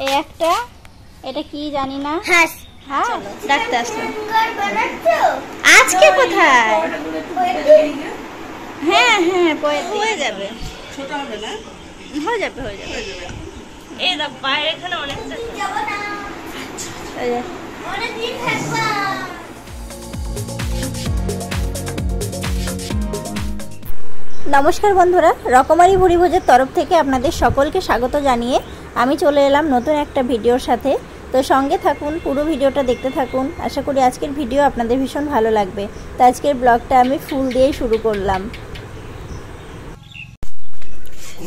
এই একটা, এটা কি জানি না। হাঁস। হ্যাঁ ডাকতে আসলাম। আজকে কোথায়? হ্যাঁ হ্যাঁ হয়ে যাবে, ছোট হবে না? হয়ে যাবে হয়ে যাবে। এই না বাইরে এখানে অনেকটা নমস্কার বন্ধুরা, রকমারি ভুরিভোজের তরফ থেকে আপনাদের সকলকে স্বাগত জানিয়ে আমি চলে এলাম নতুন একটা ভিডিওর সাথে। তো সঙ্গে থাকুন, পুরো ভিডিওটা দেখতে থাকুন। আশা করি আজকের ভিডিও আপনাদের ভীষণ ভালো লাগবে। তো আজকের ব্লগটা আমি ফুল দিয়েই শুরু করলাম।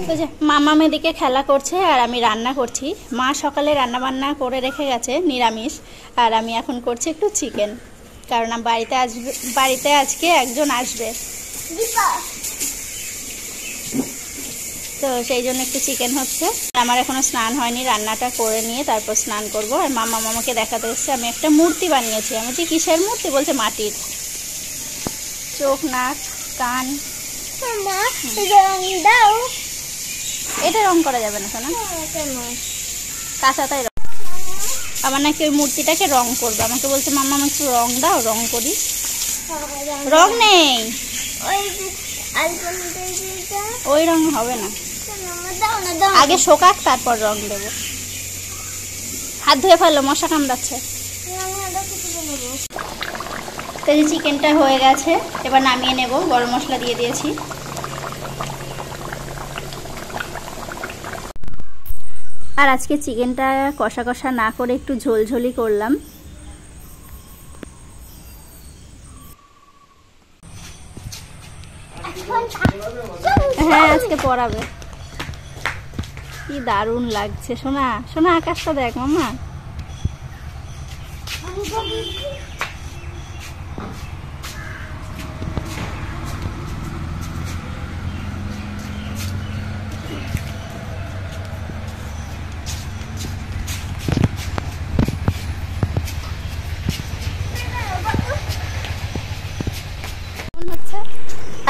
তো যে মামা মেয়েদিকে খেলা করছে আর আমি রান্না করছি। মা সকালে রান্না বান্না করে রেখে গেছে নিরামিষ, আর আমি এখন করছি একটু চিকেন, কারণ বাড়িতে আজকে একজন আসবে, তো সেই জন্য একটু চিকেন হচ্ছে। আমার এখনো স্নান হয়নি, রান্নাটা করে নিয়ে তারপর স্নান করব। আর মামা মামাকে দেখাতে এসছে আমি একটা মূর্তি বানিয়েছি। আমি বলছি কিসের মূর্তি? বলছে মাটির। চোখ, নাক, কান। দাও, এটা রং করা যাবে না শোনা, কাঁচাটাই রং। আমার নাকি ওই মূর্তিটাকে রং করবে, আমাকে বলছে মাম্মা আমাকে একটু রং দাও, রং করি। রং নেই, ওই রং হবে না, আগে শোকাক তারপর রং দেব। হাত ধুয়ে ফেললো, মশা কামড়াচ্ছে। তো এই চিকেনটা হয়ে গেছে, এবার নামিয়ে নেব। গরম মশলা দিয়ে দিয়েছি। আর আজকে চিকেনটা কষা কষা না করে একটু ঝোলঝোলি করলাম। হ্যাঁ আজকে পড়াবে। কি দারুণ লাগছে সোনা, সোনা আকাশটা দেখ মামা।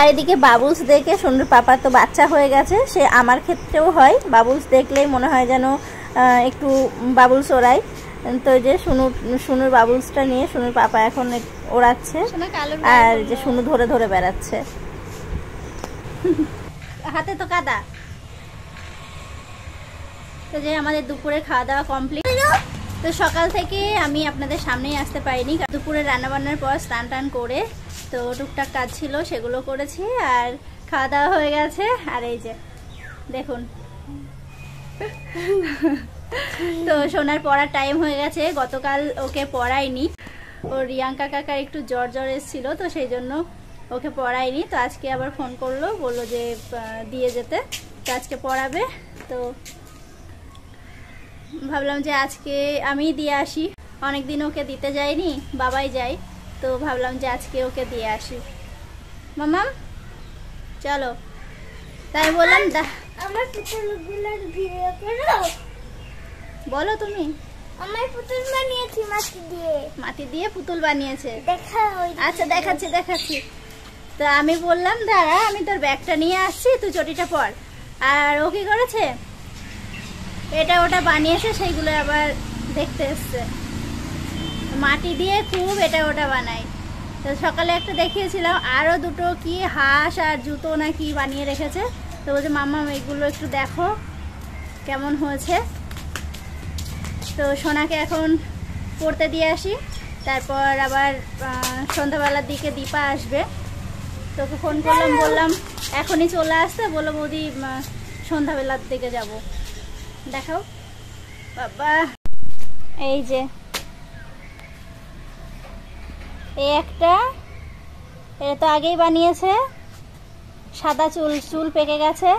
আর এদিকে বাবুলস দেখে সোনুর পাপা তো বাচ্চা হয়ে গেছে, সে আমার ক্ষেত্রেও হয়। বাবুলস দেখলেই মনে হয় যেন একটু বাবুলস ওড়াই। তো যে সোনুর বাবুলসটা নিয়ে সোনুর পাপা এখন ওড়াচ্ছে, আর যে সোনু ধরে ধরে বেড়াচ্ছে। হাতে তো কাদা। তো যে আমাদের দুপুরে খাওয়া দাওয়া কমপ্লিট। তো সকাল থেকে আমি আপনাদের সামনেই আসতে পারিনি, দুপুরে রান্নাবান্নার পর স্নান টান করে তো টুকটাক কাজ ছিল সেগুলো করেছি, আর খাওয়া দাওয়া হয়ে গেছে। আর এই যে দেখুন, তো সোনার পড়ার টাইম হয়ে গেছে। গতকাল ওকে পড়াইনি, ওর রিয়াঙ্কা কাকার একটু জ্বর এসেছিল, তো সেই জন্য ওকে পড়াইনি। তো আজকে আবার ফোন করলো, বললো যে দিয়ে যেতে, তো আজকে পড়াবে। তো ভাবলাম যে আজকে আমি দিয়ে আসি, অনেকদিন ওকে দিতে যাইনি, বাবাই যায়, তো ভাবলাম যে আজকে ওকে দিয়ে আসি। মামাম চলো, তাই বললাম। আমার পুতুলগুলো ভিডিও করো। বলো তুমি। আমার পুতুল বানিয়েছি মাটি দিয়ে পুতুল বানিয়েছে, দেখাও। আচ্ছা দেখাচ্ছি। তো আমি বললাম দাঁড়া, আমি তোর ব্যাগটা নিয়ে আসছি, তুই চটিটা পর। আর ও কি করেছে, এটা ওটা বানিয়েছে, সেইগুলো আবার দেখতে এসছে। মাটি দিয়ে খুব এটা ওটা বানাই। তো সকালে একটা দেখিয়েছিলাম, আরও দুটো কি হাঁস আর জুতো না কি বানিয়ে রেখেছে। তো বলছে মাম্মা এগুলো একটু দেখো কেমন হয়েছে। তো সোনাকে এখন পড়তে দিয়ে আসি, তারপর আবার সন্ধ্যাবেলার দিকে দীপা আসবে। তোকে ফোন করলাম, বললাম এখনই চলে আসতে, বললো বৌদি সন্ধ্যাবেলার দিকে যাব। দেখাও বাবা, এই যে এই একটা, এটা তো আগেই বানিয়েছে। সাদা চুল পেকে গেছে,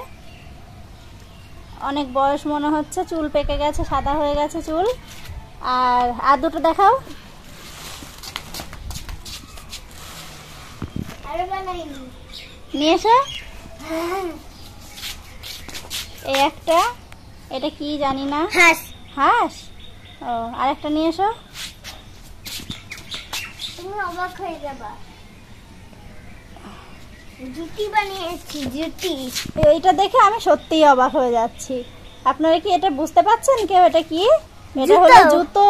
অনেক বয়স মনে হচ্ছে, চুল পেকে গেছে, সাদা হয়ে গেছে চুল। আর দুটো দেখাও। নিয়ে এসো। এই একটা, এটা কি জানি না, হাঁস। ও আর একটা নিয়ে এসো। তুমি অবাক হয়ে যাবা। জুটি বানিয়েছি, জুটি। এইটা দেখে আমি সত্যিই অবাক হয়ে যাচ্ছি। আপনারা কি এটা বুঝতে পারছেন কেউ? এটা কি? এটা হলো জুতো।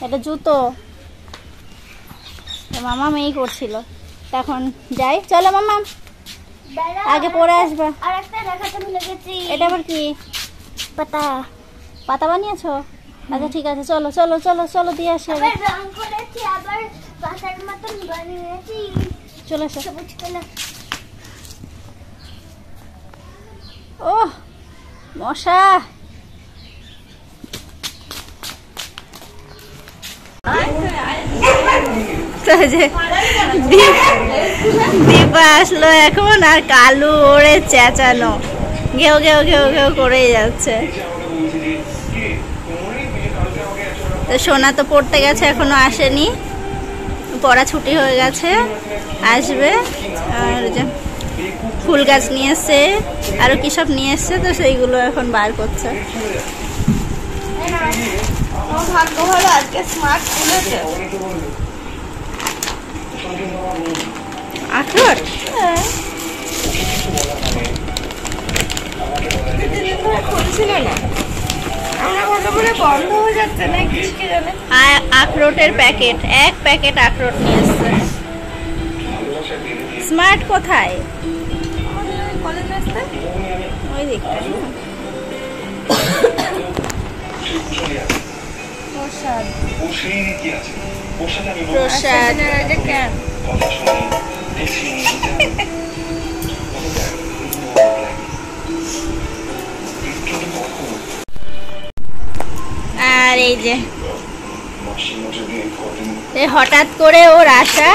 এটা জুতো। মামা মেয়ে করছিল। এখন যাই, চলো মামা আগে পরে আসবা। আর একটা দেখাতে ভুলে গেছি। এটা আবার কি? পাতা। পাতা বানিয়েছো? আচ্ছা ঠিক আছে, চলো চলো চলো চলো দিয়ে আসি। আবার রং করেছি, আবার পাতার মতন বানিয়েছি। চলে আসো। সবুজ কালার। ওহ মশা। তো যে দীপা আসলো এখন, আর কালু ওরে চেঁচানো ঘেউ ঘেউ ঘেউ ঘেউ করেই যাচ্ছে। তো সোনা তো পড়তে গেছে, এখনো আসেনি, পড়া ছুটি হয়ে গেছে, আসবে। আর যে ফুল গাছ নিয়ে এসছে, আরো কি সব নিয়ে এসছে, তো সেইগুলো এখন বার করছে। ভাগ্য ভালো আজকে স্মার্ট খুলেছে। আখরোট? খুলছিল না, আমরা ভালো করে বন্ধ হয়ে যাচ্ছে না কিছু কি জানে। আখরোটের প্যাকেট, এক প্যাকেট আখরোট নিয়ে এসছে। স্মার্ট কোথায়? কলেজ আসতে ওই দিকটা। প্রসাদ। প্রসাদ। কেন আর এই যে হঠাৎ করে ওর আসা,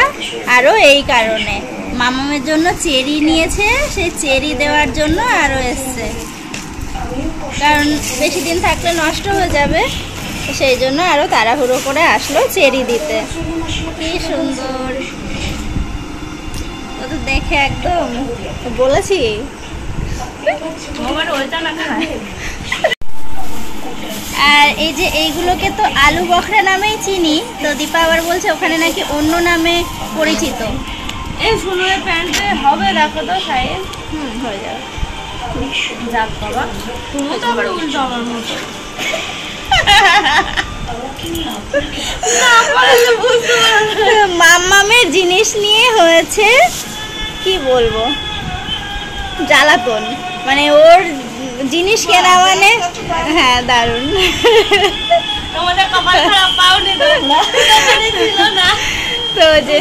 আরো এই কারণে মামামের জন্য চেরি নিয়েছে, সেই চেরি দেওয়ার জন্য আরো এসছে, কারণ বেশি দিন থাকলে নষ্ট হয়ে যাবে, সেই জন্য আরো তাড়াহুড়ো করে আসলো চেরি দিতে। কি সুন্দর, ও তো দেখে একদম বলেছি। আর এই যে এইগুলোকে তো আলু বখরা নামেই চিনি, তো দীপা আবার বলছে ওখানে নাকি অন্য নামে পরিচিত। এই সুনোর প্যান্টে হবে, দেখো তো সাইজ। হয়ে যাবে। যাক বাবা, তুমি তো আবার উল্টো আমার মতো। মাম্মামের জিনিস নিয়ে হয়েছে কি বলবো জ্বালাতন, মানে ওর জিনিস কেনা মানে, হ্যাঁ দারুণ। তোমাদের কপাল খারাপ, পাওনি তো ছিল না। তো যে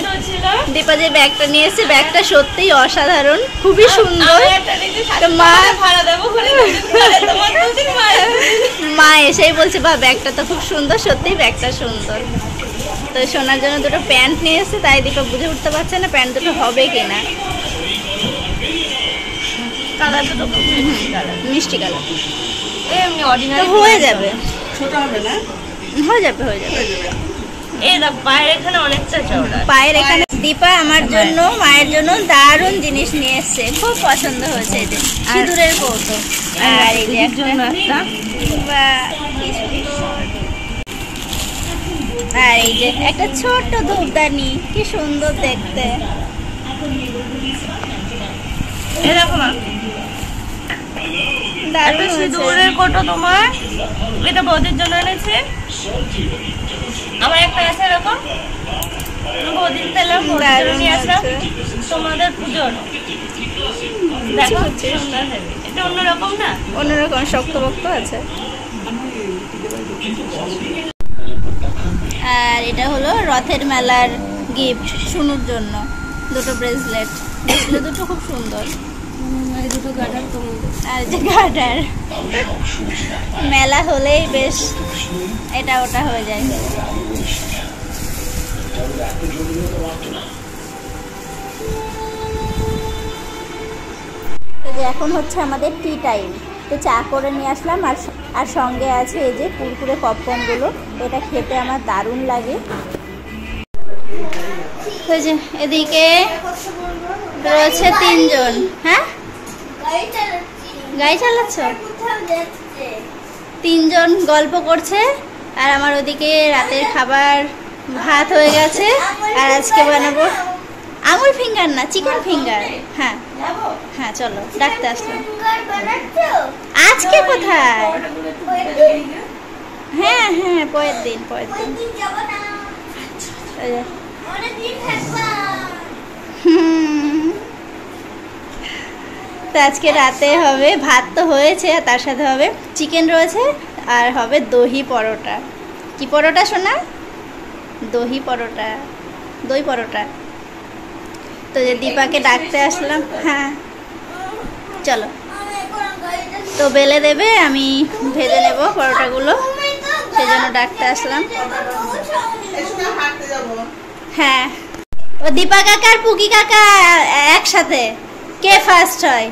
দীপা যে ব্যাগটা নিয়ে এসেছে, ব্যাগটা সত্যিই অসাধারণ, খুবই সুন্দর। তো মা এসেই বলছে বা ব্যাগটা তো খুব সুন্দর, সত্যিই ব্যাগটা সুন্দর। তো সোনার জন্য দুটো প্যান্ট নিয়ে এসেছে, তাই দীপা বুঝে উঠতে পারছে না প্যান্ট দুটো হবে কিনা। মিষ্টি কালার এমনি অর্ডিনারি হয়ে যাবে, ছোট হবে না, হয়ে যাবে হয়ে যাবে। এই দেখ পায়ের এখানে অনেকটা চওড়া। পায়ের এখানে দীপা আমার জন্য মায়ের জন্য দারুণ জিনিস নিয়ে এসছে, খুব পছন্দ হয়েছে। এই যে সিঁদুরের কৌটো, আর এই যে জন্য একটা, আর এই যে একটা ছোট্ট ধূপদানি, কি সুন্দর দেখতে। এরকম দারুণ হয়েছে। সিঁদুরের কোটো তোমার, এটা বৌদির জন্য এনেছে। আমার একটা আছে এরকম, বৌদির পেলাম, বৌদির জন্য নিয়ে আসলাম তোমাদের পুজোর। দেখো সুন্দর হবে, এটা অন্যরকম না, অন্যরকম শক্তপোক্ত আছে। আর এটা হলো রথের মেলার গিফট শুনুর জন্য, দুটো ব্রেসলেট, ব্রেসলেট দুটো খুব সুন্দর। এই দুটো গার্ডার তোমাদের, আর যে গার্ডার, মেলা হলেই বেশ এটা ওটা হয়ে যায়। এখন হচ্ছে আমাদের টি টাইম, তো চা করে নিয়ে আসলাম, আর সঙ্গে আছে এই যে কুরকুরে পপকর্নগুলো, এটা খেতে আমার দারুণ লাগে। তো যে এদিকে রয়েছে তিনজন। হ্যাঁ গাড়ি চালাচ্ছ? তিনজন গল্প করছে, আর আমার ওদিকে রাতের খাবার ভাত হয়ে গেছে, আর আজকে বানাবো আঙুর ফিঙ্গার না, চিকেন ফিঙ্গার। হ্যাঁ হ্যাঁ চলো, ডাকতে আসলাম। ফিঙ্গার বানাচ্ছো? আজকে কোথায়? ওইদিন হ্যাঁ হ্যাঁ পরের দিন। ওইদিন যাবো না, এই যে। অনেকদিন থাকবা। তো আজকে রাতে হবে ভাত, তো হয়েছে, আর তার সাথে হবে চিকেন রয়েছে, আর হবে দহি পরোটা। কি পরোটা শোনা? দহি পরোটা, দই পরোটা। তো যে দীপাকে ডাকতে আসলাম। হ্যাঁ চলো, আমি এখন গাড়িটা তো বেলে দেবে, আমি ভেজে নেব পরোটাগুলো, সেই জন্য ডাকতে আসলাম। হ্যাঁ, ও দীপা কাকা আর পুকি কাকা একসাথে, কে ফার্স্ট হয়?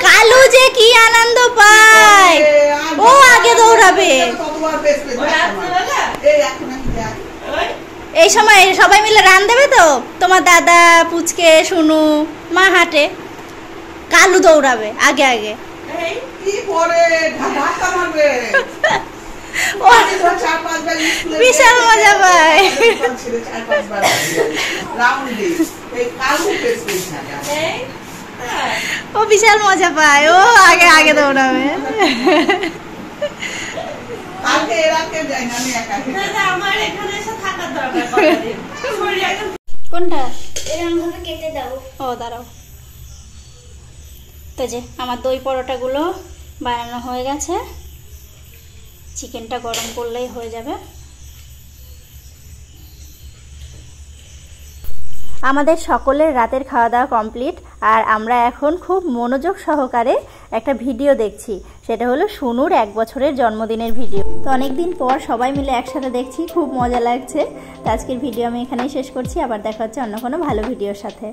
কালু যে কি আনন্দ পায়, ও আগে দৌড়াবে। এই সময় সবাই মিলে রান দেবে তো, তোমার দাদা, পুচকে, শুনু, মা হাঁটে, কালু দৌড়াবে আগে আগে। ও বিশাল মজা পায়, ও বিশাল মজা পায়, ও আগে আগে দৌড়াবে। কোনটা? এরকম ভাবে কেটে দাও। ও দাঁড়াও। তো যে আমার দই পরোটাগুলো বানানো হয়ে গেছে, চিকেনটা গরম করলেই হয়ে যাবে। আমাদের সকলের রাতের খাওয়া দাওয়া কমপ্লিট, আর আমরা এখন খুব মনোযোগ সহকারে একটা ভিডিও দেখছি, সেটা হলো শুনুর 1 বছরের জন্মদিনের ভিডিও। তো অনেকদিন পর সবাই মিলে একসাথে দেখছি, খুব মজা লাগছে। তো আজকের ভিডিও আমি এখানেই শেষ করছি, আবার দেখা হচ্ছে অন্য কোনো ভালো ভিডিওর সাথে।